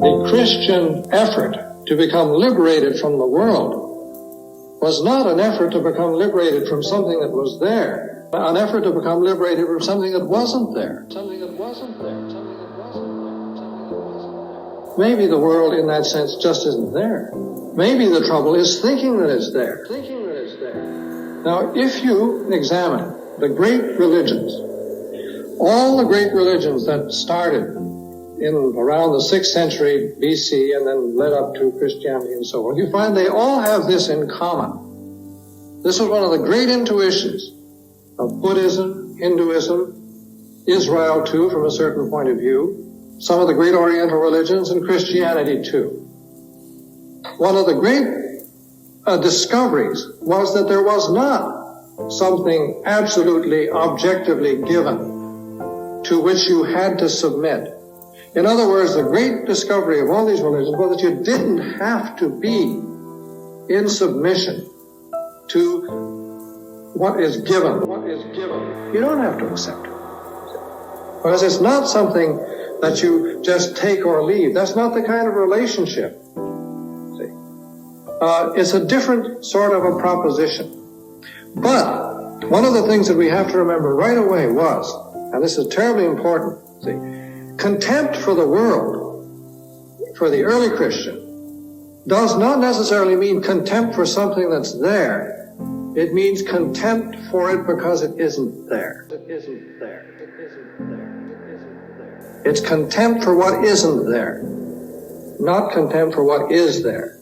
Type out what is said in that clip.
The Christian effort to become liberated from the world was not an effort to become liberated from something that was there, but an effort to become liberated from something that wasn't there. Something that wasn't there. Something that wasn't there. Something that wasn't there. Maybe the world in that sense just isn't there. Maybe the trouble is thinking that it's there. Thinking that it's there. Now, if you examine the great religions, all the great religions that started in around the 6th century BC and then led up to Christianity and so on, you find they all have this in common. This is one of the great intuitions of Buddhism, Hinduism, Israel too, from a certain point of view, some of the great Oriental religions, and Christianity too. One of the great discoveries was that there was not something absolutely objectively given to which you had to submit. In other words, the great discovery of all these religions was that you didn't have to be in submission to what is given. What is given. You don't have to accept it. Because it's not something that you just take or leave. That's not the kind of relationship. See? It's a different sort of a proposition. But one of the things that we have to remember right away was, and this is terribly important, see, contempt for the world, for the early Christian, does not necessarily mean contempt for something that's there. It means contempt for it because it isn't there. It isn't there. It isn't there. It isn't there. It's contempt for what isn't there, not contempt for what is there.